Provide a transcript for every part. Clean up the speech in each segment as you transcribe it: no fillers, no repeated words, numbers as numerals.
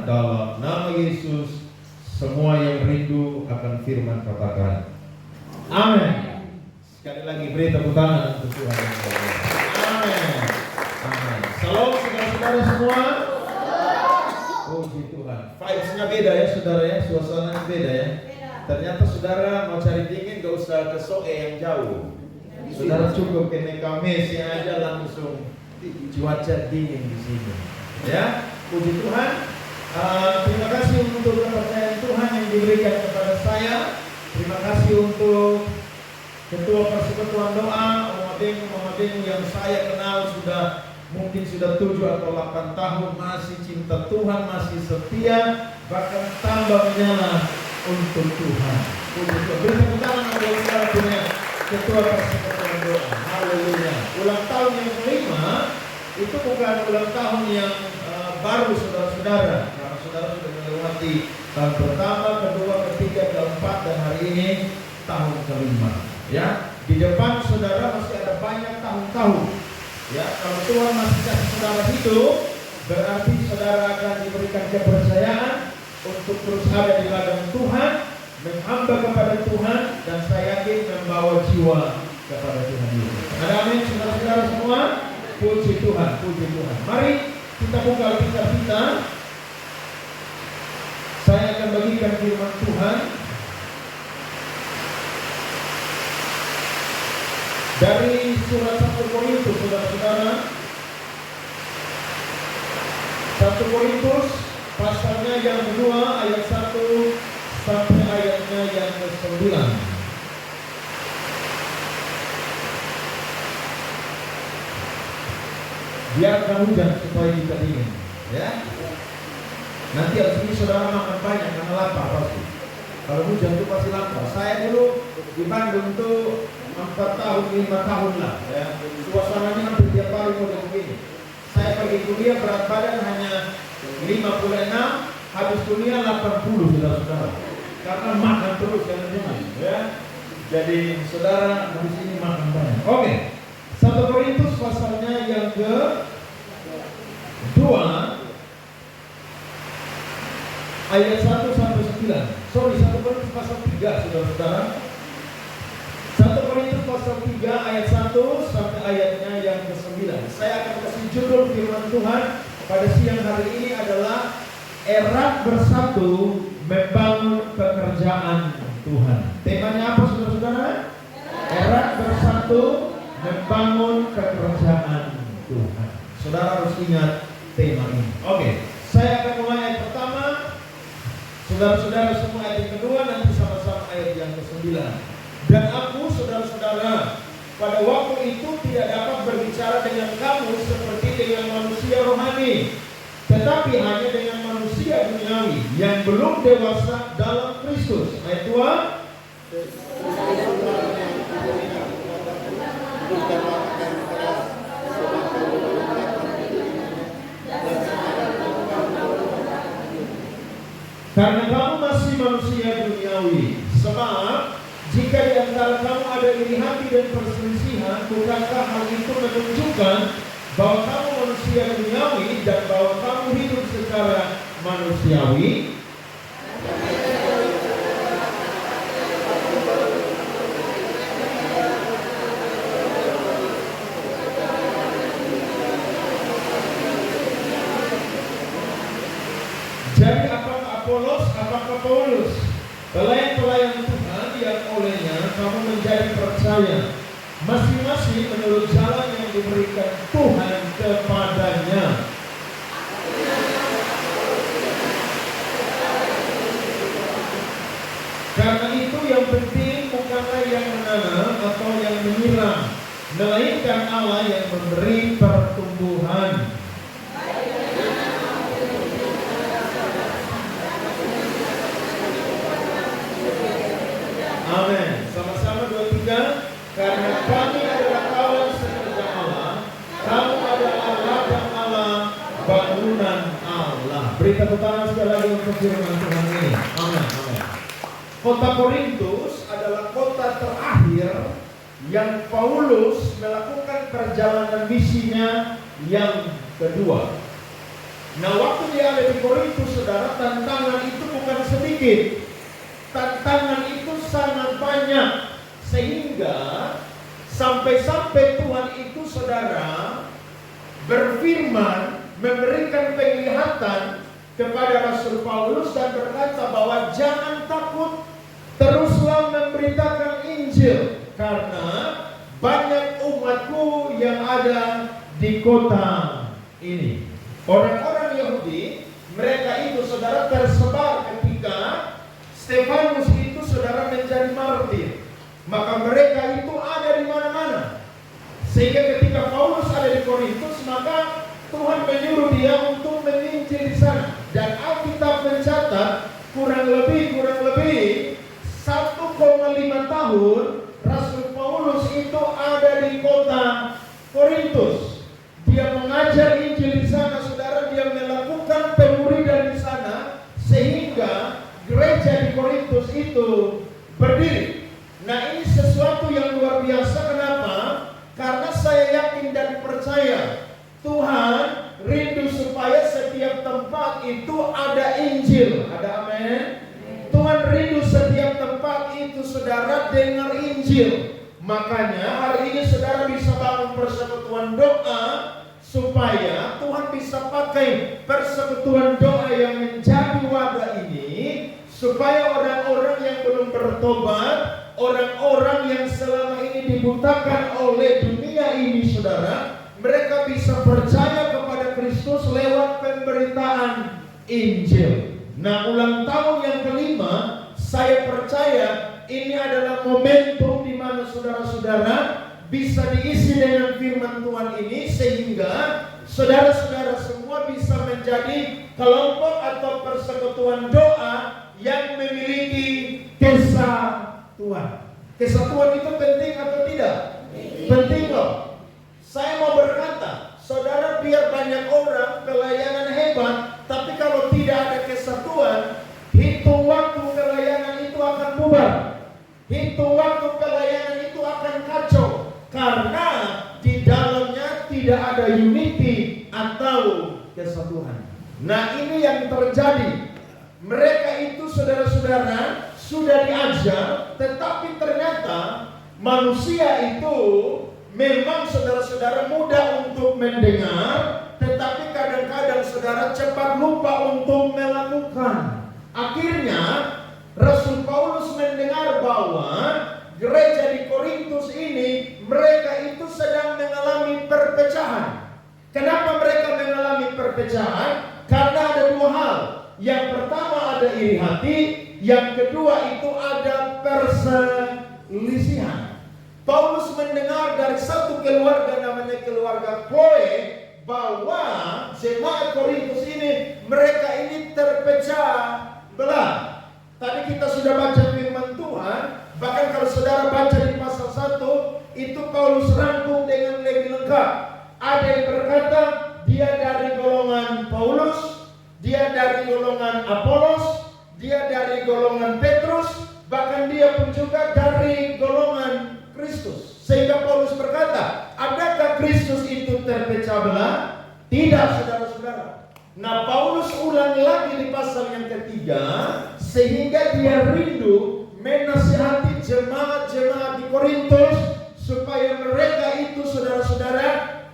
dalam nama Yesus. Semua yang rindu akan firman katakan amin. Sekali lagi beri tepuk tangan untuk Tuhan. Amin. Amin. Salam saudara-saudara semua. Puji Tuhan. Vibes-nya beda ya saudara ya, suasananya beda ya. Ternyata saudara mau cari dingin gak usah ke Soe yang jauh. Saudara cukup ke Nekames aja langsung cuaca dingin di sini. Ya, puji Tuhan. Terima kasih untuk kepercayaan Tuhan yang diberikan kepada saya. Terima kasih untuk Ketua Persekutuan Doa, Mama-Beng yang saya kenal mungkin sudah 7 atau 8 tahun, masih cinta Tuhan, masih setia, bahkan tambah menyala untuk Tuhan. Puji Tuhan. Beri tepuk tangan untuk saudara punya Ketua Persekutuan Doa. Haleluya. Ulang tahun yang kelima itu bukan ulang tahun yang baru saudara-saudara, karena saudara sudah melewati tahun pertama, kedua, ketiga, keempat, dan hari ini tahun kelima. Ya, di depan saudara masih ada banyak tahun-tahun. Ya, kalau Tuhan masih kasih saudara hidup, berarti saudara akan diberikan kepercayaan untuk terus ada di ladang Tuhan, menghamba kepada Tuhan, dan saya yakin membawa jiwa kepada Tuhan Yesus. Ada amin saudara-saudara semua. Puji Tuhan, puji Tuhan. Mari kita buka Alkitab kita. Saya akan bagikan firman Tuhan dari surat 1 Korintus, saudara-saudara. 1 Korintus pasalnya yang kedua, ayat 1 sampai ayatnya yang ke-9. Biarkan hujan supaya kita dingin, ya. Nanti habis ini saudara makan banyak karena lapar pasti. Kalau hujan itu pasti lapar. Saya dulu di Bandung tuh 4 tahun, 5 tahun lah, ya. Suasananya hampir tiap hari model begini. Saya pergi kuliah berat badan hanya 56, habis kuliah 80 saudara-saudara. Karena makan terus ya. Jadi saudara habis ini makan banyak. Oke. 1 Korintus pasalnya yang ke-2 ayat 1 sampai 9. 1 Korintus pasal 3 saudara-saudara. 1 Korintus pasal 3 ayat 1 sampai ayatnya yang ke-9. Saya akan kasih judul firman Tuhan pada siang hari ini adalah erat bersatu membangun pekerjaan Tuhan. Temanya apa saudara-saudara? Erat bersatu membangun pekerjaan Tuhan. Saudara harus ingat tema ini. Oke, saya akan mulai ayat pertama. Saudara-saudara semua ayat yang kedua, nanti sama-sama ayat yang ke-9. Dan aku, saudara-saudara, pada waktu itu tidak dapat berbicara dengan kamu seperti dengan manusia rohani, tetapi hanya dengan manusia duniawi yang belum dewasa dalam Kristus. Ayat 2. Karena kamu masih manusia duniawi. Sebab jika di antara kamu ada iri hati dan perselisihan, bukankah hal itu menunjukkan bahwa kamu manusia duniawi dan bahwa kamu hidup secara manusiawi? Jadi apakah Apolos, apakah Paulus, pelayan-pelayan Tuhan yang olehnya kamu menjadi percaya, masing-masing menurut jalan yang diberikan Tuhan kepadanya. Karena itu yang penting bukanlah yang menanam atau yang menyiram, melainkan Allah yang memberi pertumbuhan. Amin. Sama-sama 2-3. Karena kami adalah kawan sekerja Allah, kamu adalah ladang Allah, bangunan Allah. Beri tepuk tangan sekali lagi untuk firman Tuhan ini. Amin. Amin. Kota Korintus adalah kota terakhir yang Paulus melakukan perjalanan misinya yang kedua. Nah, waktu dia ada di Korintus, saudara, tantangan itu bukan sedikit. Tantangan itu sangat banyak. Sehingga sampai-sampai Tuhan itu, saudara, berfirman, memberikan penglihatan kepada Rasul Paulus dan berkata bahwa jangan takut, teruslah memberitakan Injil, karena banyak umatku yang ada di kota ini. Orang-orang Yahudi, mereka itu, saudara, tersebar ketika Stefanus itu, saudara, menjadi martir. Maka mereka itu ada di mana-mana. Sehingga ketika Paulus ada di Korintus, maka Tuhan menyuruh dia untuk menginjil di sana. Dan Alkitab mencatat kurang lebih 1,5 tahun Rasul Paulus itu ada di kota Korintus. Dia mengajar Injil di sana, saudara. Dia melakukan pemuridan di sana, sehingga gereja di Korintus itu berdiri. Nah, ini sesuatu yang luar biasa. Kenapa? Karena saya yakin dan percaya Tuhan rindu supaya setiap tempat itu ada Injil. Ada amin? Tuhan rindu setiap tempat itu, saudara, dengar Injil. Makanya hari ini saudara bisa bangun persekutuan doa, supaya Tuhan bisa pakai persekutuan doa yang menjadi wadah ini, supaya orang-orang yang belum bertobat, orang-orang yang selama ini dibutakan oleh dunia ini, saudara, mereka bisa percaya kepada Kristus lewat pemberitaan Injil. Nah, ulang tahun yang kelima, saya percaya ini adalah momentum di mana saudara-saudara bisa diisi dengan firman Tuhan ini, sehingga saudara-saudara semua bisa menjadi kelompok atau persekutuan doa yang memiliki kesatuan. Kesatuan itu penting atau tidak? Penting loh. Saya mau berkata, saudara, biar banyak orang pelayanan hebat, tapi kalau tidak ada kesatuan, hitung waktu pelayanan itu akan bubar. Hitung waktu pelayanan itu akan kacau, karena di dalamnya tidak ada unity atau kesatuan. Nah, ini yang terjadi. Mereka itu, saudara-saudara, sudah diajar, tetapi ternyata manusia itu memang, saudara-saudara, mudah untuk mendengar, tetapi kadang-kadang saudara cepat lupa untuk melakukan. Akhirnya Rasul Paulus mendengar bahwa gereja di Korintus ini, mereka itu sedang mengalami perpecahan. Kenapa mereka mengalami perpecahan? Karena ada dua hal. Yang pertama ada iri hati, yang kedua itu ada perselisihan. Paulus mendengar dari satu keluarga, namanya keluarga Chloe, bahwa jemaat Korintus ini, mereka ini terpecah belah. Tadi kita sudah baca firman Tuhan. Bahkan kalau saudara baca di pasal 1, itu Paulus rangkum dengan lebih lengkap. Ada yang berkata dia dari golongan Paulus, dia dari golongan Apolos, dia dari golongan Petrus, bahkan dia pun juga dari golongan Kristus. Sehingga Paulus berkata, adakah Kristus itu terpecah belah? Tidak, saudara-saudara. Nah, Paulus ulang lagi di pasal yang ketiga, sehingga dia rindu menasihati jemaat-jemaat di Korintus, supaya mereka itu, saudara-saudara,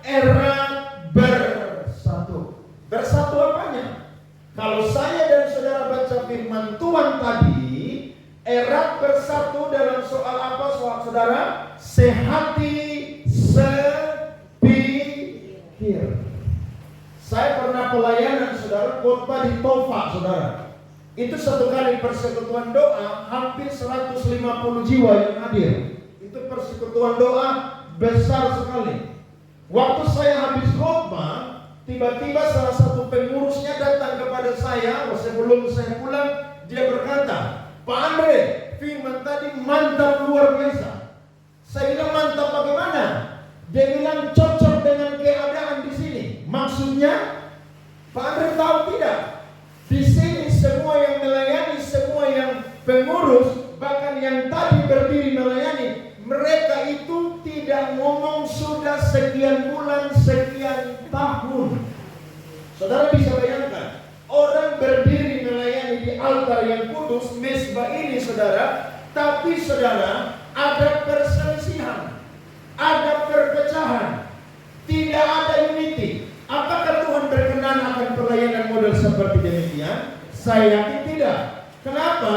erat bersatu. Bersatu apanya? Kalau saya dan saudara baca firman Tuhan tadi, erat bersatu dalam soal apa, soal saudara? Sehati, sepikir. Saya pernah pelayanan, saudara, khotbah di Tofa, saudara. Itu satu kali persekutuan doa, hampir 150 jiwa yang hadir. Itu persekutuan doa besar sekali. Waktu saya habis khotbah, tiba-tiba salah satu pengurusnya datang kepada saya. Sebelum saya pulang, dia berkata, Pak Andre, firman tadi mantap, luar biasa. Saya bilang, mantap bagaimana? Dia bilang cocok dengan keadaan di sini. Maksudnya, Pak Andre tahu tidak? Di sini semua yang melayani, semua yang pengurus, bahkan yang tadi berdiri melayani, mereka itu tidak ngomong sudah sekian bulan, sekian tahun. Saudara bisa bayangkan altar yang kudus, mezbah ini saudara. Tapi saudara, ada perselisihan, ada perpecahan, tidak ada unity. Apakah Tuhan berkenan akan pelayanan model seperti demikian? Saya yakin tidak. Kenapa?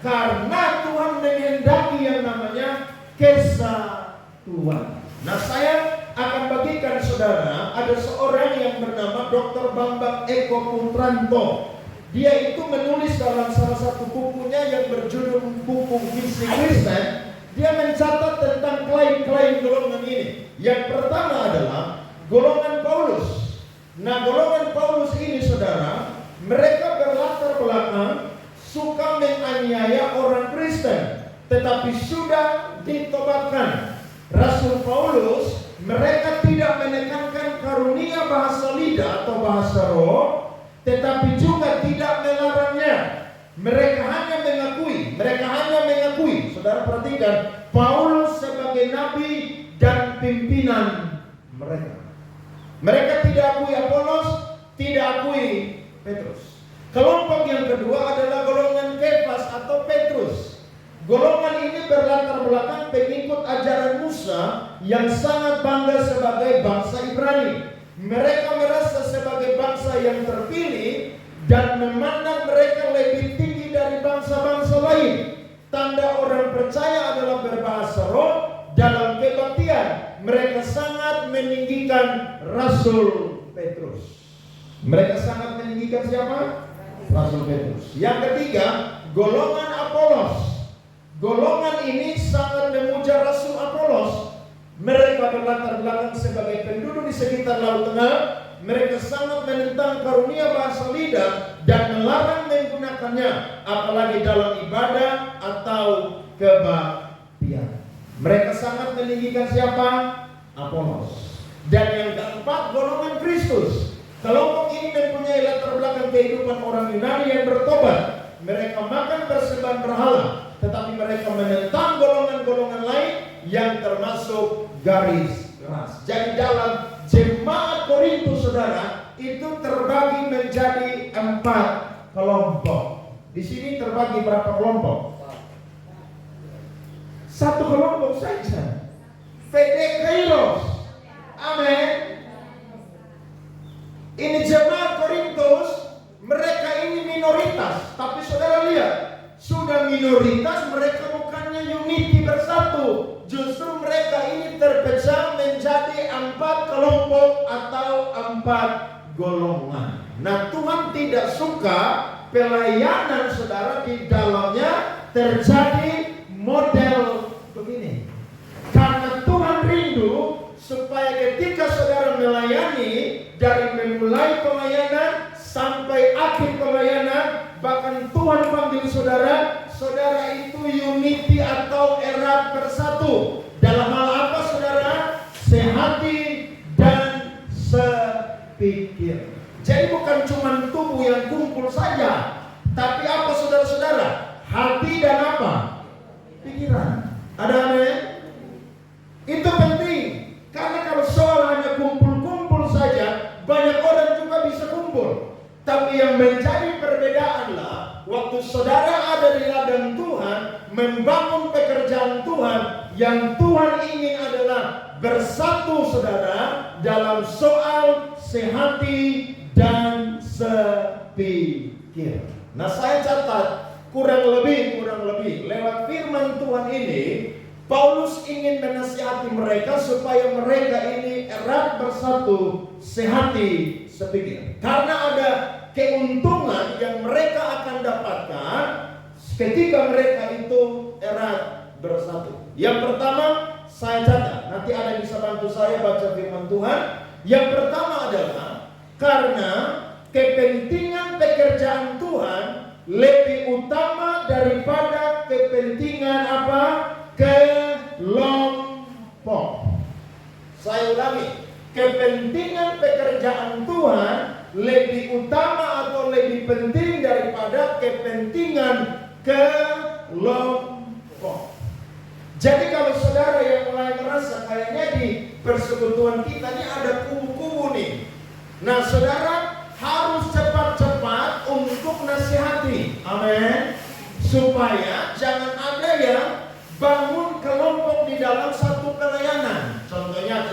Karena Tuhan menghendaki yang namanya kesatuan. Nah, saya akan bagikan saudara, ada seorang yang bernama Dr. Bambang Eko Putranto. Dia itu menulis dalam salah satu bukunya yang berjudul Buku Visi Kristen. Dia mencatat tentang klaim-klaim golongan ini. Yang pertama adalah golongan Paulus. Nah, golongan Paulus ini saudara, mereka berlatar belakang suka menganiaya orang Kristen, tetapi sudah ditobatkan. Rasul Paulus, mereka tidak menekankan karunia bahasa lidah atau bahasa roh, tetapi juga tidak melarangnya. Mereka hanya mengakui. Saudara perhatikan, Paulus sebagai nabi dan pimpinan mereka. Mereka tidak akui Apolos, tidak akui Petrus. Kelompok yang kedua adalah golongan Kefas atau Petrus. Golongan ini berlatar belakang pengikut ajaran Musa yang sangat bangga sebagai bangsa Ibrani. Mereka merasa sebagai bangsa yang terpilih dan memandang mereka lebih tinggi dari bangsa-bangsa lain. Tanda orang percaya adalah berbahasa roh dalam kebaktian. Mereka sangat meninggikan Rasul Petrus. Mereka sangat meninggikan siapa? Rasul Petrus. Yang ketiga, golongan Apolos. Golongan ini sangat memuja Rasul Apolos. Mereka berlatar belakang sebagai penduduk di sekitar Laut Tengah. Mereka sangat menentang karunia bahasa lidah dan melarang menggunakannya, apalagi dalam ibadah atau kebaktian. Mereka sangat meninggikan siapa? Apolos. Dan yang keempat, golongan Kristus. Kelompok ini mempunyai latar belakang kehidupan orang Yunani yang bertobat. Mereka makan persembahan berhala, tetapi mereka menentang golongan-golongan lain yang termasuk garis keras. Jadi dalam jemaat Korintus saudara itu terbagi menjadi 4 kelompok. Di sini terbagi berapa kelompok? 1 kelompok saja. Fedekairos. Amin. Ini jemaat Korintus, mereka ini minoritas. Tapi saudara lihat, sudah minoritas, mereka bukannya unity bersatu. Justru mereka ini terpecah menjadi 4 kelompok atau 4 golongan. Nah, Tuhan tidak suka pelayanan saudara di dalamnya terjadi model begini. Karena Tuhan rindu supaya ketika saudara melayani, dari memulai pelayanan sampai akhir pelayanan, bahkan Tuhan panggil saudara, saudara itu unity atau erat bersatu. Dalam hal apa saudara? Sehati dan sepikir. Jadi bukan cuma tubuh yang kumpul saja, tapi apa saudara-saudara? Hati dan apa? Pikiran. Ada amin? Itu penting. Karena kalau soal hanya kumpul-kumpul saja, banyak orang juga bisa kumpul. Tapi yang menjadi perbedaanlah waktu saudara ada di ladang Tuhan, membangun pekerjaan Tuhan, yang Tuhan ingin adalah bersatu saudara dalam soal sehati dan sepikir. Nah, saya catat kurang lebih lewat firman Tuhan ini, Paulus ingin menasihati mereka supaya mereka ini erat bersatu, sehati, sepikir. Karena ada keuntungan yang mereka akan dapatkan ketika mereka itu erat bersatu. Yang pertama, saya catat, nanti ada yang bisa bantu saya baca firman Tuhan. Yang pertama adalah karena kepentingan pekerjaan Tuhan lebih utama daripada kepentingan apa? Kelompok. Saya ulangi, kepentingan pekerjaan Tuhan lebih utama atau lebih penting daripada kepentingan kelompok. Jadi kalau saudara yang mulai merasa kayaknya di persekutuan kita ini ada kubu-kubu nih, nah saudara harus cepat-cepat untuk nasihati. Amin. Amin. Supaya jangan ada yang bangun kelompok di dalam satu pelayanan. Contohnya,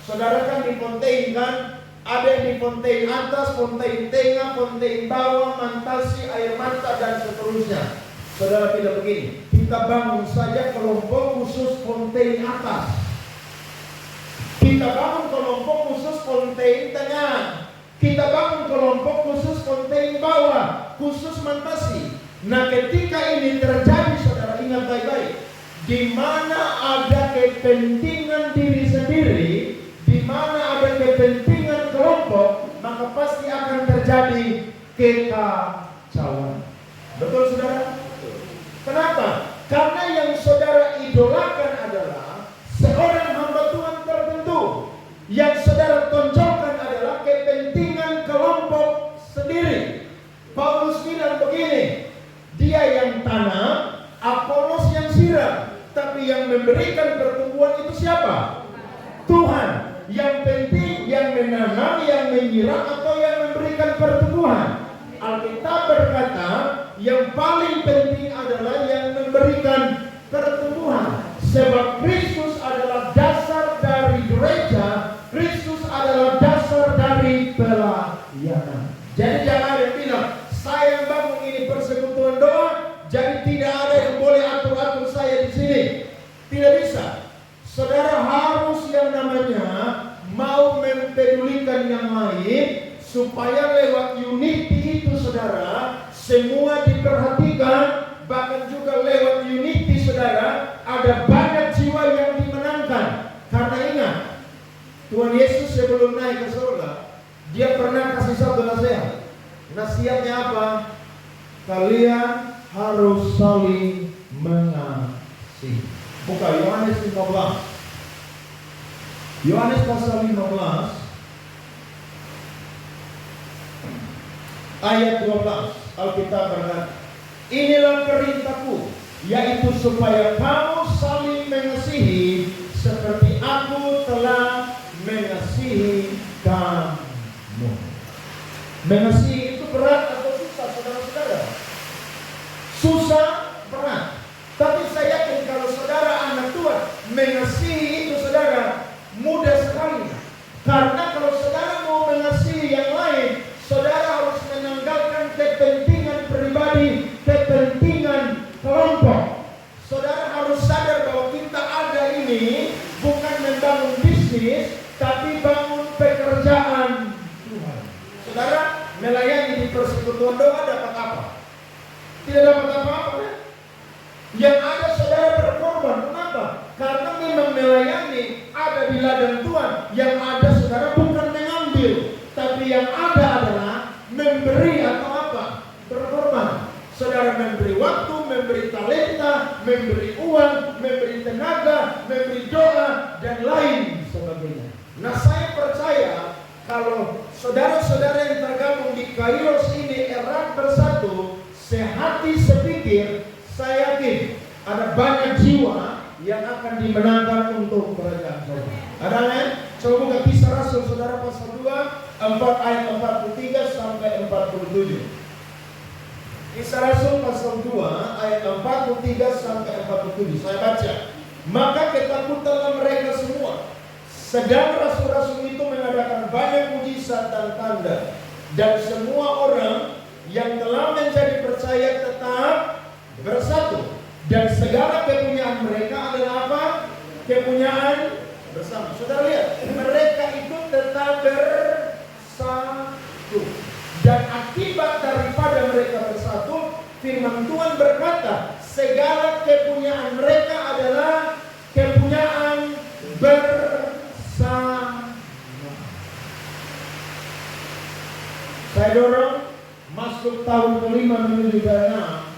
saudara kan di Fontaine kan, ada yang di Fontaine atas, Fontaine tengah, Fontaine bawah, Mantasi, Air Mata dan seterusnya. Saudara tidak begini, kita bangun saja kelompok khusus Fontaine atas. Kita bangun kelompok khusus Fontaine tengah. Kita bangun kelompok khusus Fontaine bawah, khusus Mantasi. Nah, ketika ini terjadi, saudara ingat baik-baik, di mana ada kepentingan diri sendiri, di mana ada kepentingan kelompok, maka pasti akan terjadi kekacauan. Betul, saudara? Kenapa? Karena yang saudara idolakan adalah seorang hamba Tuhan tertentu. Yang saudara tonjolkan adalah kepentingan kelompok sendiri. Paulus bilang begini, dia yang tanam, Apolos yang siram, tapi yang memberikan pertumbuhan itu siapa? Tuhan. Yang penting yang menanam, yang menyiram, atau yang memberikan pertumbuhan. Alkitab berkata yang paling penting adalah yang memberikan pertumbuhan. Sebab Kristus adalah dasar dari gereja, Kristus adalah dasar dari pelayanan. Jadi jangan ada yang bilang, saya bangun ini persekutuan doa, jadi tidak ada yang boleh atur-atur saya di sini. Tidak bisa. Saudara harus yang namanya mau mempedulikan yang lain, supaya lewat unity itu saudara semua diperhatikan. Bahkan juga lewat unity saudara ada banyak jiwa yang dimenangkan. Karena ingat, Tuhan Yesus sebelum naik ke surga, dia pernah kasih satu nasihat. Nasihatnya apa? Kalian harus saling mengasihi. Buka Yohanes 15. Yohanes pasal 15 ayat 12. Alkitab berkata, inilah perintahku, yaitu supaya kamu saling mengasihi seperti aku telah mengasihi kamu. Mengasihi itu berat atau susah, saudara-saudara? Susah, berat. Tapi saya yakin kalau saudara anak Tuhan mengasihi itu saudara mudah sekali. Karena kalau saudara mau mengasihi yang lain, saudara harus menanggalkan kepentingan pribadi, kepentingan kelompok. Saudara harus sadar bahwa kita ada ini bukan membangun bisnis, tapi bangun pekerjaan Tuhan. Saudara melayani di persekutuan doa dapat apa? Tidak dapat apa-apa kan? Yang ada saudara berkorban. Kenapa? Karena memang melayani ada di ladang Tuhan. Yang ada saudara bukan mengambil, tapi yang ada adalah memberi atau apa? Berkorban. Saudara memberi waktu, memberi talenta, memberi uang, memberi tenaga, memberi doa, dan lain sebagainya. Nah, saya percaya kalau saudara-saudara yang tergabung di Kairos ini erat bersatu, sehati sepikir, saya yakin ada banyak jiwa yang akan dimenangkan untuk kerajaan Tuhan. Ada kan? Coba buka Kisah Rasul saudara pasal 2, 4 ayat 43 sampai 47. Kisah Rasul pasal 2 ayat 43 sampai 47. Saya baca. Maka ketakutanlah mereka semua. Sedang rasul-rasul itu mengadakan banyak mujizat dan tanda, dan semua orang yang telah menjadi percaya tetap bersatu. Dan segala kepunyaan mereka adalah apa? Kepunyaan bersama. Saudara lihat, mereka itu tetap bersatu. Dan akibat daripada mereka bersatu, firman Tuhan berkata, segala kepunyaan mereka adalah kepunyaan bersama. Saya dorong masuk tahun kelima menuju ke 6.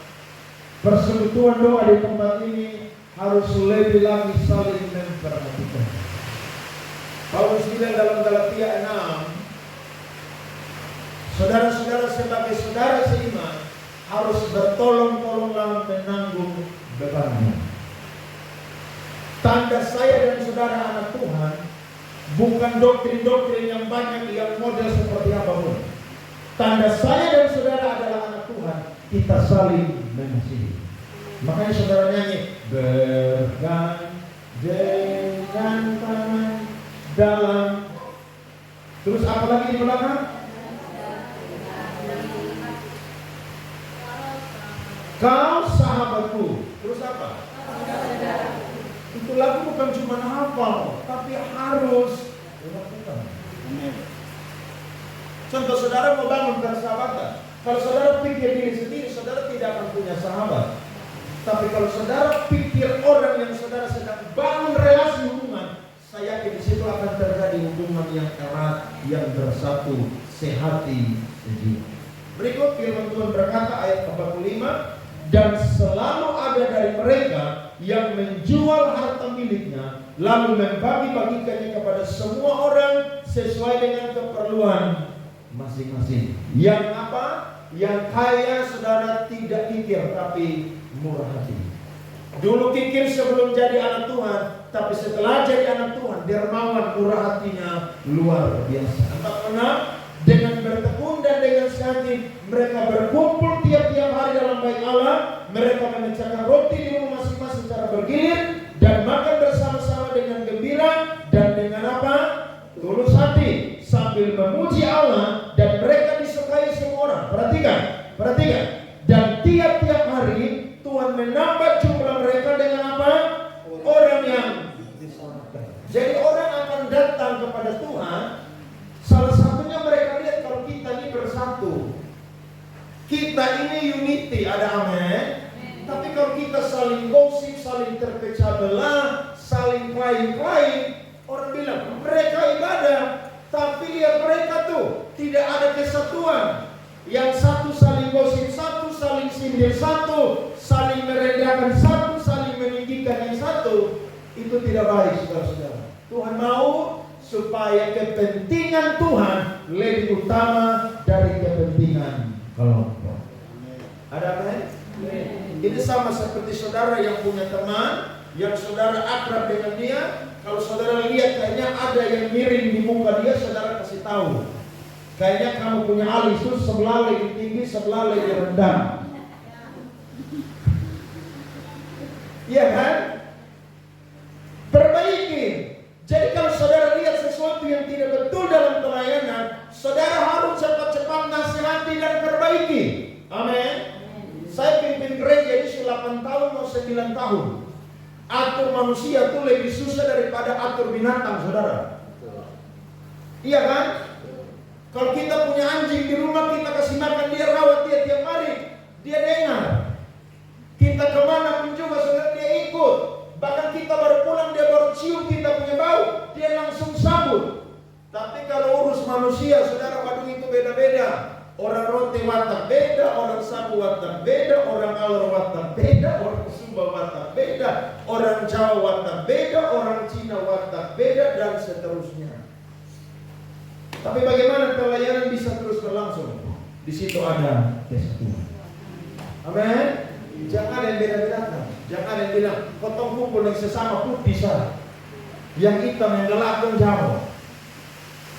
Persekutuan doa di tempat ini harus lebih lagi saling memperhatikan. Paulus bilang dalam Galatia 6, saudara-saudara sebagai saudara seiman harus bertolong-tolonglah menanggung bebannya. Tanda saya dan saudara anak Tuhan bukan doktrin-doktrin yang banyak yang model seperti apapun. Tanda saya dan saudara adalah anak Tuhan kita saling mengasihi. Makanya saudara nyanyi, bergandengan tangan dalam. Terus apa lagi di belakang? Kau sahabatku. Terus apa? Itu lagu bukan cuma hafal, tapi harus dilakukan. Contoh, saudara mau bangun persahabatan. Kalau saudara pikir diri sendiri, saudara tidak akan punya sahabat. Tapi kalau saudara pikir orang yang saudara sedang bangun relasi hubungan, saya yakin di situ akan terjadi hubungan yang erat, yang bersatu, sehati, sejiwa. Berikut firman Tuhan berkata ayat 45, dan selalu ada dari mereka yang menjual harta miliknya, lalu membagi-bagikannya kepada semua orang sesuai dengan keperluan masing-masing. Yang apa? Yang kaya saudara tidak kikir tapi murah hati. Dulu kikir sebelum jadi anak Tuhan, tapi setelah jadi anak Tuhan, dermawan, murah hatinya luar biasa. Karena dengan bertekun dan dengan sehati, mereka berkumpul tiap-tiap hari dalam bait Allah. Mereka memecahkan roti di rumah masing-masing secara bergilir dan makan bersama-sama dengan gembira dan dengan apa? Tulus hati, sambil memuji Allah, dan mereka disukai semua orang. Perhatikan. Dan tiap-tiap hari Tuhan menambah jumlah mereka dengan apa? Orang yang diselamatkan. Jadi orang akan datang kepada Tuhan. Salah satunya mereka lihat kalau kita ini bersatu, kita ini unity, ada amin. Tapi kalau kita saling gosip, saling terpecah belah, saling klaim-klaim, orang bilang mereka ibadah, tapi lihat mereka tuh tidak ada kesatuan. Yang satu saling gosip satu, saling sindir satu, saling merendahkan satu, saling meninggikan yang satu. Itu tidak baik, saudara-saudara. Tuhan mau supaya kepentingan Tuhan lebih utama dari kepentingan kelompok. Ada apa? Ini sama seperti saudara yang punya teman, yang saudara akrab dengan dia. Kalau saudara lihat kayaknya ada yang miring di muka dia, saudara kasih tahu. Kayaknya kamu punya alis itu sebelah lebih tinggi, sebelah lebih rendah. Iya kan? Perbaiki. Jadi kalau saudara lihat sesuatu yang tidak betul dalam pelayanan, saudara harus cepat-cepat nasihati dan perbaiki. Amin. Saya pimpin gereja ini 8 tahun atau 9 tahun. Atur manusia itu lebih susah daripada atur binatang, saudara. Iya kan? Kalau kita punya anjing di rumah, kita kasih makan dia, rawat dia tiap hari, dia dengar. Kita kemana pun juga, saudara, dia ikut. Bahkan kita baru pulang, dia baru cium kita punya bau, dia langsung sambut. Tapi kalau urus manusia, saudara, waduh itu beda-beda. Orang Rote watak beda, orang Sabu watak beda, orang Alor watak beda, orang Sumba watak beda, orang Jawa watak beda, orang Cina watak beda, dan seterusnya. Tapi bagaimana pelayanan bisa terus berlangsung? Di situ ada kesatuan. Amin. Jangan yang beda-bedakan. Jangan yang bilang potong kumpul yang sesama pun bisa. Yang hitam yang gelap pun jauh.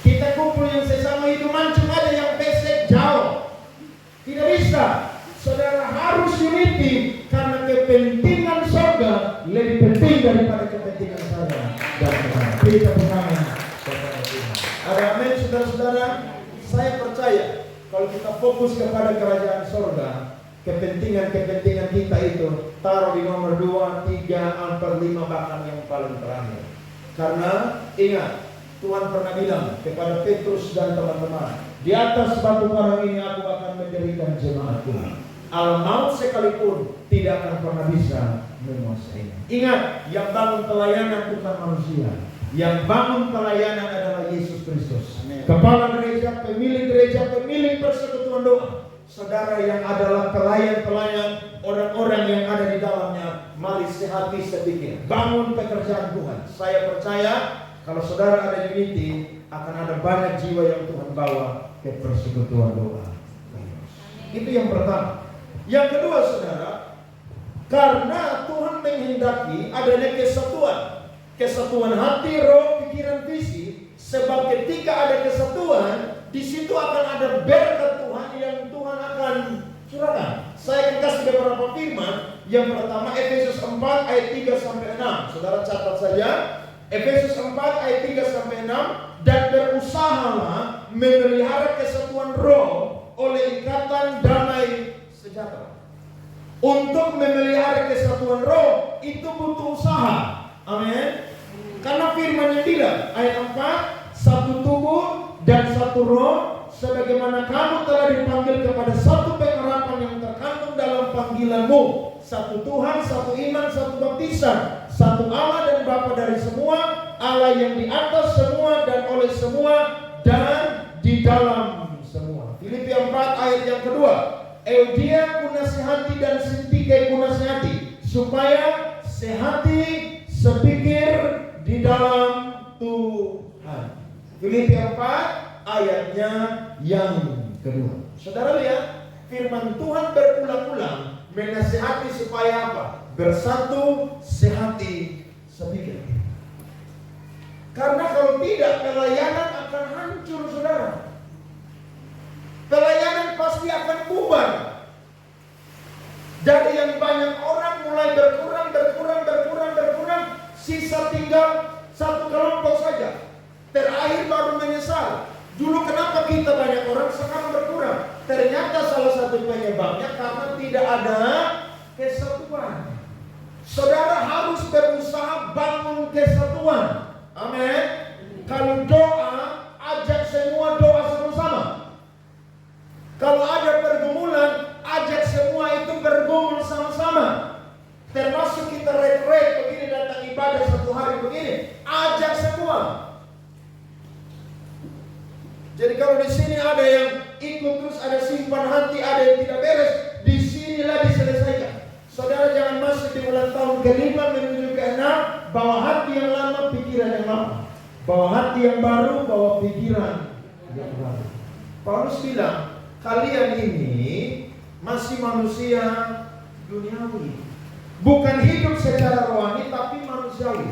Kita kumpul yang sesama itu mancung ada yang pesek jauh. Tidak bisa. Saudara harus unity karena kepentingan surga lebih penting daripada kepentingan saya dan Tuhan. Kita pertama kepada Tuhan. Ada amin, saudara-saudara. Saya percaya kalau kita fokus kepada kerajaan surga, kepentingan-kepentingan kita itu taruh di nomor 2, 3, 4, 5, bahkan yang paling terakhir. Karena ingat, Tuhan pernah bilang kepada Petrus dan teman-teman, di atas batu karang ini aku akan mendirikan jemaatku. Al-maut sekalipun tidak akan pernah bisa menguasai. Ingat, yang bangun pelayanan bukan manusia. Yang bangun pelayanan adalah Yesus Kristus. Kepala gereja, pemilik persekutuan doa. Saudara yang adalah pelayan-pelayan, orang-orang yang ada di dalamnya, mari sehati sepikir, bangun pekerjaan Tuhan. Saya percaya kalau saudara ada unity, akan ada banyak jiwa yang Tuhan bawa ke persekutuan doa. Itu yang pertama. Yang kedua, saudara, karena Tuhan menghendaki adanya kesatuan. Kesatuan hati, roh, pikiran, visi. Sebab ketika ada kesatuan, di situ akan ada berkat Tuhan yang Tuhan akan curahkan. kasih beberapa firman. Yang pertama Efesus 4 ayat 3 sampai 6. Saudara catat saja. Efesus 4 ayat 3 sampai 6. Dan berusahalah memelihara kesatuan roh oleh ikatan damai sejahtera. Untuk memelihara kesatuan roh itu butuh usaha. Amin. Karena firman yang bilang ayat 4, satu tubuh dan satu roh, sebagaimana kamu telah dipanggil kepada satu pengharapan yang terkandung dalam panggilanmu. Satu Tuhan, satu iman, satu baptisan, satu Allah dan Bapa dari semua, Allah yang di atas semua dan oleh semua dan di dalam semua. Filipi 4 ayat yang kedua. Eudia kunasihati dan Sintike kunasihati, supaya sehati sepikir di dalam Tuhan. Filipi 4 ayatnya yang kedua. Saudara lihat, firman Tuhan berulang-ulang menasihati supaya apa? Bersatu, sehati, sepikir. Karena kalau tidak, pelayanan akan hancur, saudara. Pelayanan pasti akan bubar. Dari yang banyak orang mulai berkurang, sisa tinggal satu kelompok saja. Terakhir baru menyesal. Dulu kenapa kita banyak orang, sekarang berkurang? Ternyata salah satu penyebabnya karena tidak ada kesatuan. Saudara harus berusaha bangun kesatuan. Amin. Kalau doa, ajak semua doa sama-sama. Kalau ada pergumulan, ajak semua itu bergumul sama-sama. Termasuk kita retret begini, datang ibadah satu hari begini, ajak semua. Jadi kalau di sini ada yang ikut terus ada simpan hati, ada yang tidak beres, di sinilah diselesaikan. Saudara jangan masuk di ulang tahun ke-5 menuju ke-6 bawa hati yang lama, pikiran yang lama. Bawa hati yang baru, bawa pikiran yang baru. Paulus bilang, kalian ini masih manusia duniawi, bukan hidup secara rohani tapi manusiawi.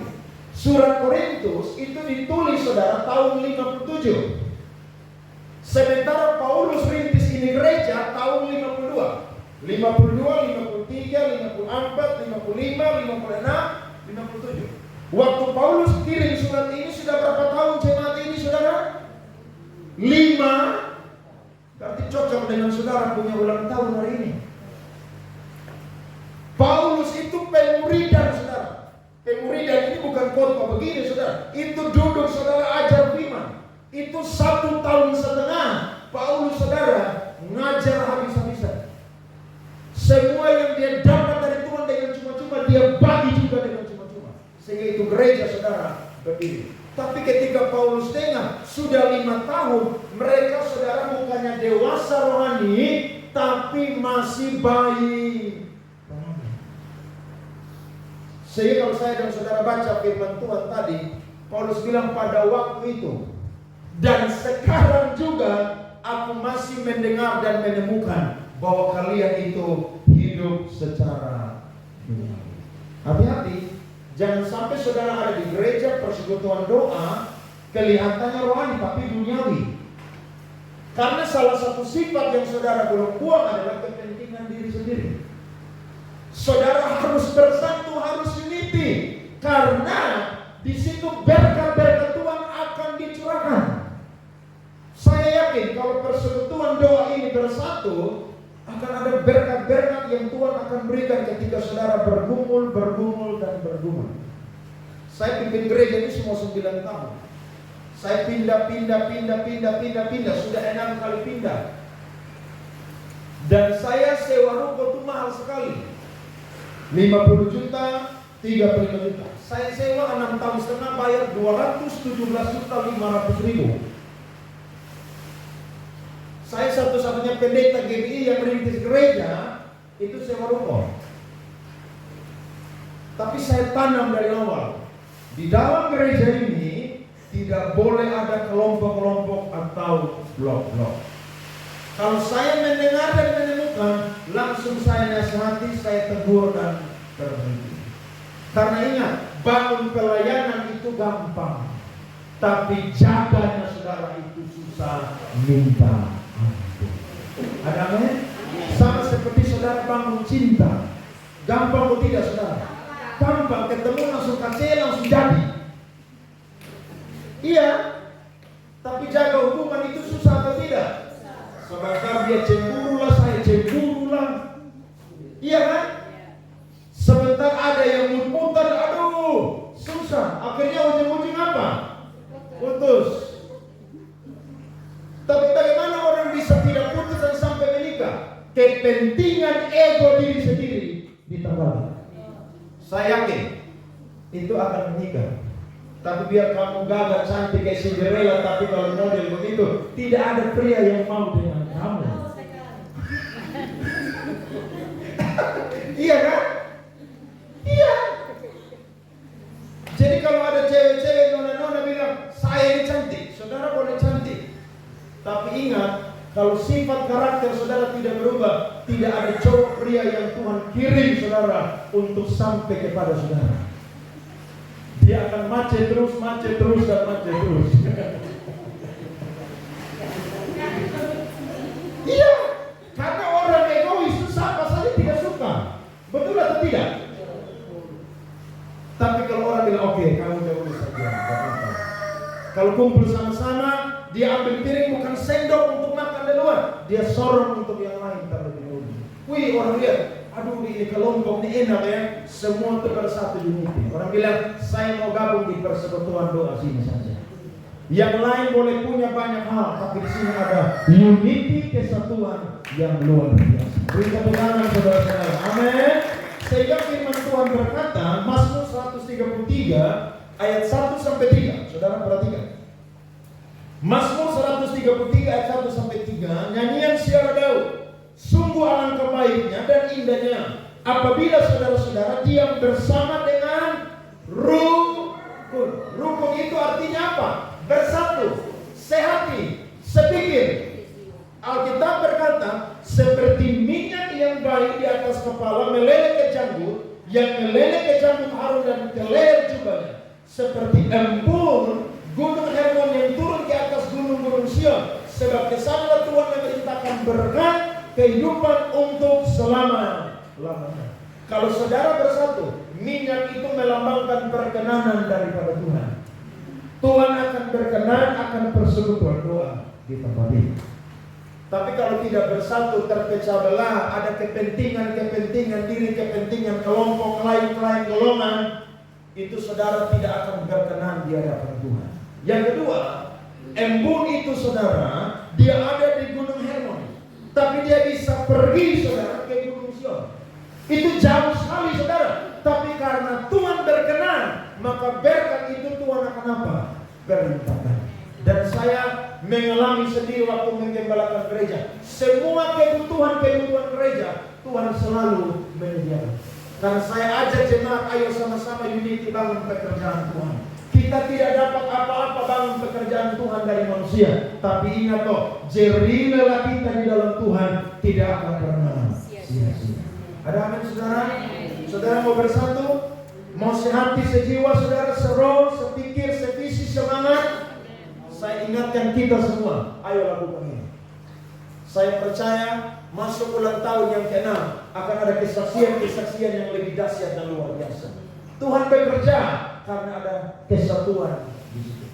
Surat Korintus itu ditulis saudara tahun 57. Sementara Paulus rintis ini gereja tahun 52, 53, 54, 55, 56, 57. Waktu Paulus kirim surat ini sudah berapa tahun jemaat ini saudara? 5. Berarti cocok dengan saudara punya ulang tahun hari ini. Paulus itu pemuridan saudara. Pemuridan ini bukan khotbah begini saudara. Itu duduk saudara ajar firman. Itu 1,5 tahun Paulus saudara ngajar habis-habisan. Semua yang dia dapat dari Tuhan dengan cuma-cuma dia bagi juga dengan cuma-cuma. Sehingga itu gereja saudara berdiri. Tapi ketika Paulus dengar sudah 5 tahun, mereka saudara bukannya dewasa rohani, tapi masih bayi. Sehingga kalau saya dan saudara baca firman Tuhan tadi, Paulus bilang pada waktu itu, dan sekarang juga aku masih mendengar dan menemukan bahwa kalian itu hidup secara duniawi. Hati-hati. Jangan sampai saudara ada di gereja persekutuan doa kelihatannya rohani tapi duniawi. Karena salah satu sifat yang saudara belum buang adalah kepentingan diri sendiri. Saudara harus bersatu, harus unity. Karena di situ berkat-berkat Tuhan akan dicurahkan. Saya yakin kalau persekutuan doa ini bersatu, akan ada berkat-berkat yang Tuhan akan berikan ketika saudara bergumul, dan bergumul. Saya pimpin gereja ini semua 9 tahun. Saya pindah. Sudah 6 kali pindah. Dan saya sewa ruko itu mahal sekali. 50 juta, 35 juta. Saya sewa 6 tahun setengah bayar 217.500.000. Saya satu-satunya pendeta GBI yang merintis gereja itu sewa ruko. Tapi saya tanam dari awal. Di dalam gereja ini tidak boleh ada kelompok-kelompok atau blok-blok. Kalau saya mendengar dan menemukan, langsung saya nasihati, saya tegur dan berhenti. Karena ingat, bangun pelayanan itu gampang, tapi jaganya saudara itu susah, minta. Ada amin? Sama seperti saudara bangun cinta. Gampang atau tidak saudara? Gampang, ketemu langsung kasih, langsung jadi. Iya, tapi jaga hubungan itu susah atau tidak? Sebentar dia cemburu lah, saya cemburu lah. Iya kan? Sebentar ada yang muter, aduh, susah. Akhirnya ujung-ujung apa? Putus. Tapi bagaimana orang bisa tidak putus dan sampai menikah? Kepentingan ego diri sendiri ditambah. Saya yakin itu akan menikah. Tapi biar kamu gagah cantik kayak Cinderella, tapi kalau model begitu, tidak ada pria yang mau dengan kamu. Iya kan? Iya. Jadi kalau ada cewek-cewek nona-nona bilang saya ini cantik, saudara boleh cantik. Tapi ingat, kalau sifat karakter saudara tidak berubah, tidak ada cowok pria yang Tuhan kirim saudara untuk sampai kepada saudara. Dia akan macet terus, dan macet terus. Iya, karena orang egois itu siapa saja tidak suka. Betul atau tidak? Tapi kalau orang bilang oke, kamu jauh saja, gak apa-apa. Kalau kumpul sama-sama, dia ambil piring bukan sendok untuk makan di luar, dia sorong untuk yang lain terlebih dahulu. Wih, orang lihat, aduh ini kelompok ini enak ya, semua itu bersatu unity. Orang bilang, saya mau gabung di persekutuan doa sini saja. Yang lain boleh punya banyak hal, tapi di sini ada unity, kesatuan yang luar biasa. Beri tepuk tangan saudara-saudara. Amin. Sehingga firman Tuhan berkata, Mazmur 133 ayat 1 sampai 3. Saudara perhatikan. Mazmur 133 ayat 1 sampai 3, nyanyian Syara Daud. Sungguh alangkah baiknya dan indahnya apabila saudara-saudara diam bersama dengan rukun. Rukun itu artinya apa? Bersatu, sehati, sepikir. Alkitab berkata, seperti minyak yang baik di atas kepala meleleh ke janggut, yang meleleh ke janggut Harun dan ke leher jubahnya, seperti embun gunung Hermon yang turun ke atas gunung-gunung Sion, sebab kesanalah Tuhan memerintahkan berkat kehidupan untuk selama-lamanya. Kalau saudara bersatu, minyak itu melambangkan perkenanan daripada Tuhan. Tuhan akan berkenan akan persekutuan doa di tempat ini. Tapi kalau tidak bersatu, terpecah belah, ada kepentingan diri, kepentingan kelompok, klien golongan, itu saudara tidak akan berkenan di hadapan Tuhan. Yang kedua, embun itu saudara, dia ada di Gunung Hermon, tapi dia bisa pergi saudara ke Gunung Sion. Itu jauh sekali saudara, tapi karena Tuhan berkenan, maka berkat itu Tuhan akan apa? Berlimpahkan. Dan saya mengalami sendiri waktu menggembalakan gereja, semua kebutuhan gereja Tuhan selalu menyediakan. Karena saya ajak jemaat, ayo sama-sama unity bangun pekerjaan Tuhan. Kita tidak dapat apa-apa bangun pekerjaan Tuhan dari manusia, tapi ingat toh, jerih lelah kita di dalam Tuhan tidak akan pernah sia-sia. Ada amin saudara? Saudara mau bersatu, mau sehati sejiwa saudara, seroh, sepikir, sevisi, semangat. Saya ingatkan kita semua, ayo lakukan ini. Saya percaya masuk ulang tahun yang ke-6 akan ada kesaksian yang lebih dahsyat dan luar biasa. Tuhan bekerja karena ada kesatuan di situ.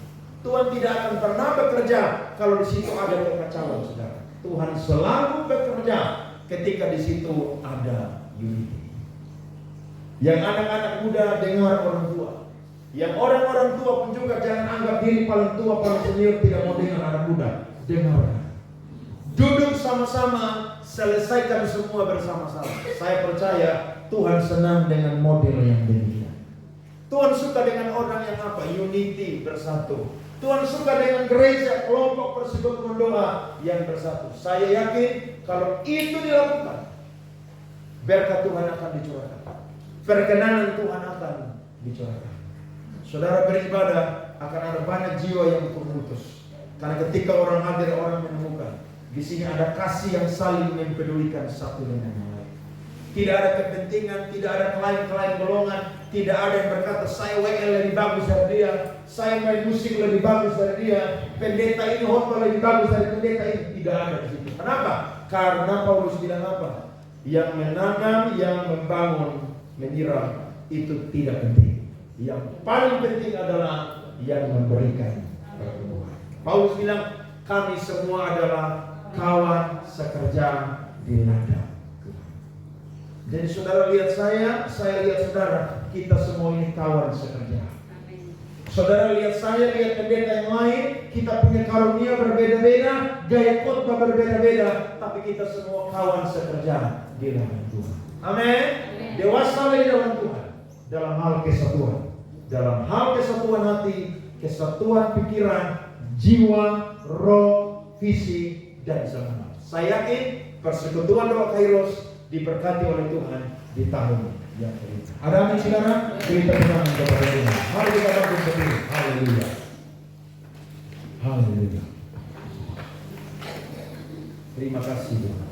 Tuhan tidak akan pernah bekerja kalau di situ ada kekacauan, saudara. Tuhan selalu bekerja ketika di situ ada unity. Yang anak-anak muda dengar orang tua. Yang orang-orang tua pun juga jangan anggap diri paling tua, paling senior, tidak mau dengar anak muda. Dengarkan. Duduk sama-sama, selesaikan semua bersama-sama. Saya percaya Tuhan senang dengan model yang demikian. Tuhan suka dengan orang yang apa? Unity, bersatu. Tuhan suka dengan gereja, kelompok persekutuan doa yang bersatu. Saya yakin kalau itu dilakukan, berkat Tuhan akan dicurahkan. Perkenanan Tuhan akan dicurahkan. Saudara beribadah, akan ada banyak jiwa yang terputus. Karena ketika orang hadir, orang menemukan. Di sini ada kasih yang saling mempedulikan satu dengan yang lain. Tidak ada kepentingan, tidak ada klien golongan, tidak ada yang berkata saya WL lebih bagus dari dia, saya main musik lebih bagus dari dia, pendeta ini khotbah lebih bagus dari pendeta ini. Tidak ada di situ. Kenapa? Karena Paulus bilang apa? Yang menanam, yang membangun, menyiram, itu tidak penting. Yang paling penting adalah yang memberikan pertumbuhan. Paulus bilang, kami semua adalah kawan sekerja di ladang Tuhan. Jadi saudara lihat saya lihat saudara, kita semua ini kawan sekerja. Saudara lihat saya, lihat pendeta yang lain, kita punya karunia berbeda-beda, gaya khotbah berbeda-beda, tapi kita semua kawan sekerja di dalam Tuhan. Amin. Dewasa di dalam Tuhan, dalam hal kesatuan, dalam hal kesatuan hati, kesatuan pikiran, jiwa, roh, visi, dan semangat. Saya yakin persekutuan doa Kairos diberkati oleh Tuhan di tahun yang ini. Ada amin saudara? Beri tepuk tangan kepada Tuhan. Mari kita bangkit berdiri. Haleluya. Haleluya. Terima kasih Tuhan.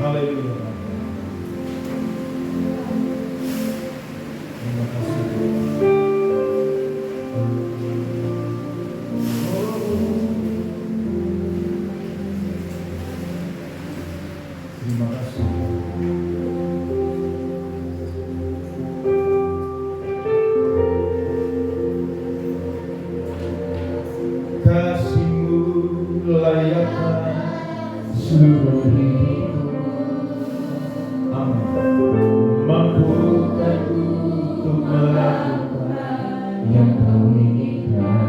Haleluya. Terima kasih Tuhan. Terima kasih. Kasih-Mu layakkan seluruh hidupku. Amin. Mampukan untuk melakukan yang Kau inginkan.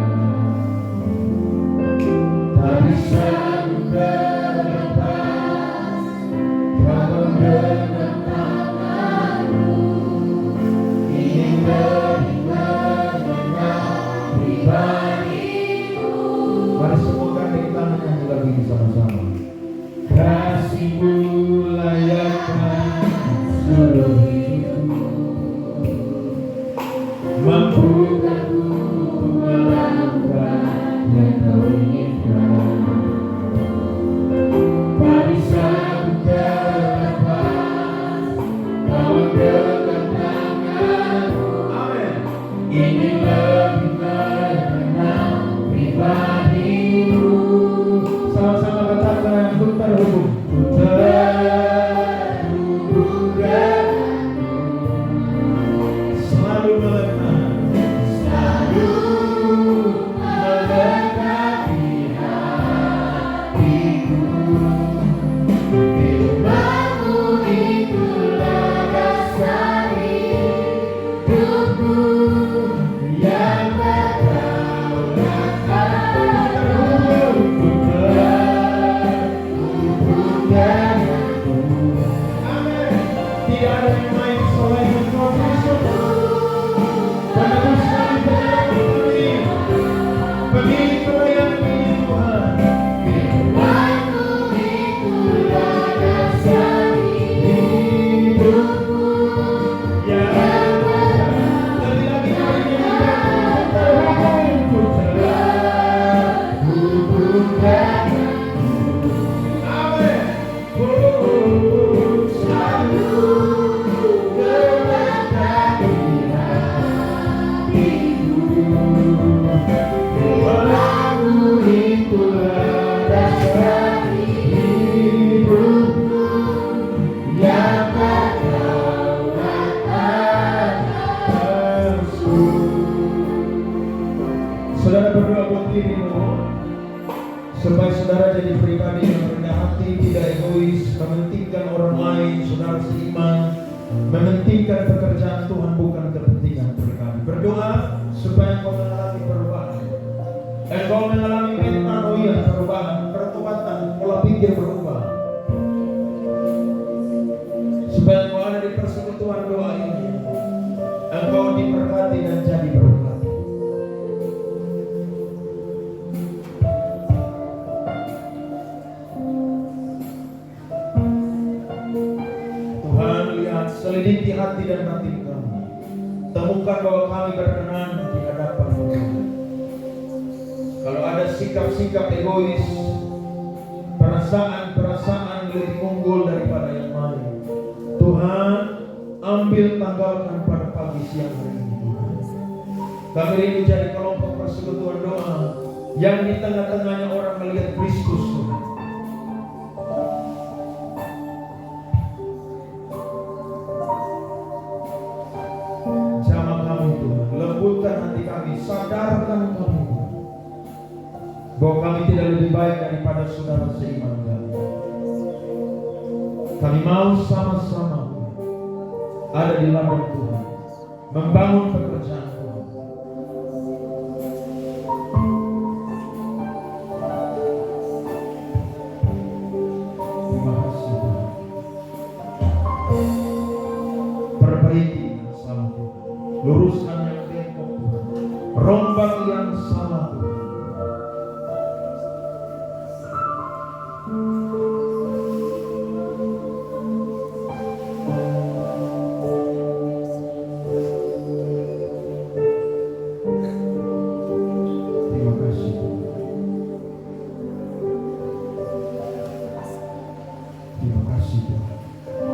Tak bisa ku terlepas Kau dengan tangan-Mu. Ingin lebih mengenal pribadi-Mu. Mari semua gandeng tangan nyanyi lagi bersama-sama. Kasih-Mu layakkan seluruh hidupku. Mampukan ku untuk melakukan yang Kau inginkan. Tak bisa ku terlepas Kau dengan tangan-Mu. Amin. Ingin lebih mengenal pribadi-Mu. Sama-sama katakan, ku terhubung. Ku terhubung denganmu. Selalu melekat. Selalu melekat di hatiku. Firman-Mu itulah dasar hidupku yang berdaulat. Ku terhubung denganmu. Amin. Tidak ada yang lain selain Engkau Kristus. Penebus kami, penyelamat kami, pemilik pelayanan ini Tuhan. Firman-Mu itulah dasar hidupku yang berdaulat. Lagi-lagi kami terhubung. Ku terhubung denganmu. Amin. Selalu melekat di hatiku. Firman-Mu itulah dasar hidupku yang berdaulat atasku. Saudara berdoa buat dirimu supaya saudara jadi pribadi yang rendah hati, tidak egois, mementingkan orang lain, saudara seiman, mementingkan pekerjaan Tuhan bukan kepentingan pribadi. Berdoa supaya engkau mengalami perubahan. Engkau mengalami metanoia, perubahan, pertobatan, pola pikir berubah. Supaya engkau ada di persekutuan doa ini, engkau diberkati dan jadi berkati. Tuhan, lihat, selidiki hati dan batin kami. Temukan bahwa kami berkenan di hadapan-Mu. Kalau ada sikap-sikap egois, perasaan-perasaan lebih unggul daripada yang lain, Tuhan, ambil tanggalkan pada pagi siang hari ini Tuhan. Kami rindu jadi kelompok persekutuan doa yang di tengah-tengahnya orang melihat Kristus, Tuhan. Jamah kami, Tuhan, lembutkan hati kami, sadarkan kami bahwa kami tidak lebih baik daripada saudara seiman kami. Kami mau sama-sama ada di ladang Tuhan, membangun pekerjaan Tuhan. Terima kasih Tuhan. Perbaiki yang salah Tuhan, luruskan yang bengkok Tuhan, rombak yang salah Tuhan.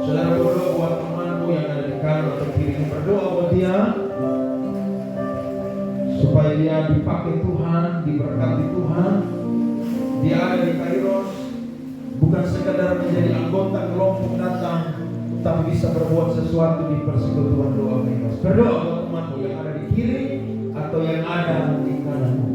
Saudara berdoa buat temanmu yang ada di kanan atau kiri, berdoa buat dia supaya dia dipakai Tuhan, diberkati Tuhan. Dia ada di Kairos bukan sekadar menjadi anggota kelompok datang, tapi bisa berbuat sesuatu di persekutuan doa Kairos. Berdoa buat temanmu yang ada di kiri atau yang ada di kananmu.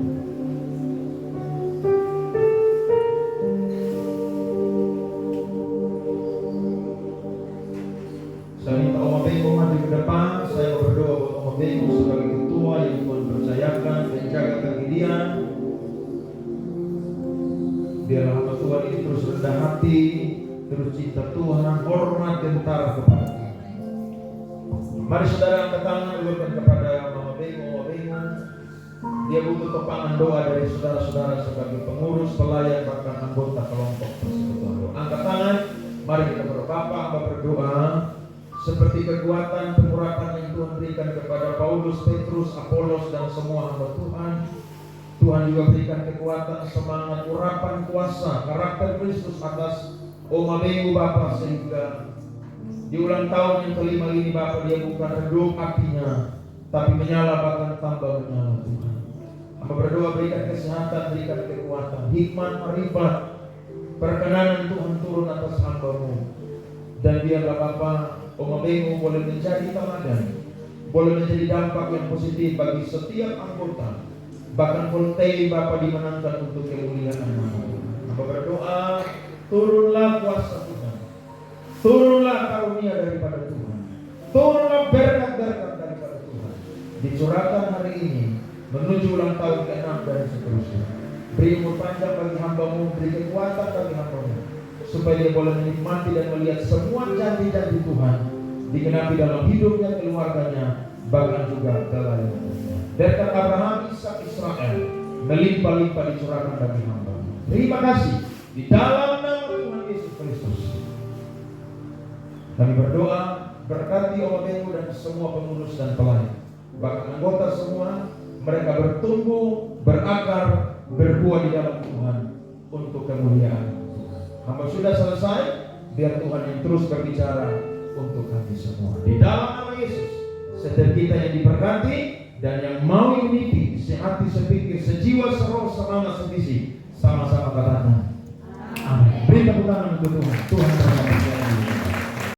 Saya minta Om Abenggo maju ke depan. Saya berdoa buat Om Abenggo sebagai ketua yang Tuhan percayakan menjaga kaki dia. Biarlah hamba Tuhan ini terus rendah hati, terus cinta Tuhan, hormat tentara kepada Tuhan. Mari saudara angkat tangan, ulurkan kepada Om Abenggo. Dia butuh topangan doa dari saudara-saudara sebagai pengurus, pelayan, bahkan anggota kelompok persekutuan doa. Angkat tangan, mari kita berdoa. Bapa, hamba berdoa seperti kekuatan pengurapan yang Tuhan berikan kepada Paulus, Petrus, Apolos, dan semua hamba Tuhan. Tuhan juga berikan kekuatan, semangat, urapan, kuasa, karakter Kristus atas Om Abenggo Bapa, sehingga di ulang tahun yang kelima ini Bapa, dia bukan redup apinya, tapi menyala, bahkan tambah menyala Tuhan. Hamba berdoa berikan kesehatan, berikan kekuatan, hikmat, marifat, perkenanan Tuhan turun atas hamba-Mu. Dan biarlah Bapa, Om Abenggo boleh menjadi teladan, boleh menjadi dampak yang positif bagi setiap anggota, bahkan volunteer Bapa dimenangkan untuk kemuliaan nama Tuhan. Hamba berdoa, turunlah kuasa Tuhan, turunlah karunia daripada Tuhan, turunlah berkat-berkat daripada Tuhan, dicurahkan hari ini menuju ulang tahun ke-6 dan seterusnya. Beri umur panjang bagi hamba-Mu, beri kekuatan bagi hamba-Mu, supaya dia boleh menikmati dan melihat semua janji-janji Tuhan digenapi dalam hidupnya, keluarganya, bahkan juga kelayaniannya. Berkat Abraham, Ishak, Israel melimpah-limpah dicurahkan bagi hamba. Terima kasih di dalam nama Tuhan Yesus Kristus. Kami berdoa, berkati Om Abenggo dan semua pengurus dan pelayan, bahkan anggota semua, mereka bertumbuh, berakar, berbuah di dalam Tuhan untuk kemuliaan. Hamba sudah selesai, biar Tuhan yang terus berbicara untuk kami semua. Di dalam nama Yesus, setiap kita yang diberkati dan yang mau mimpi, sehati, sepikir, sejiwa, seroh, semangat, sevisi, sama-sama katakan amin. Beri tepuk tangan untuk Tuhan. Tuhan berkati.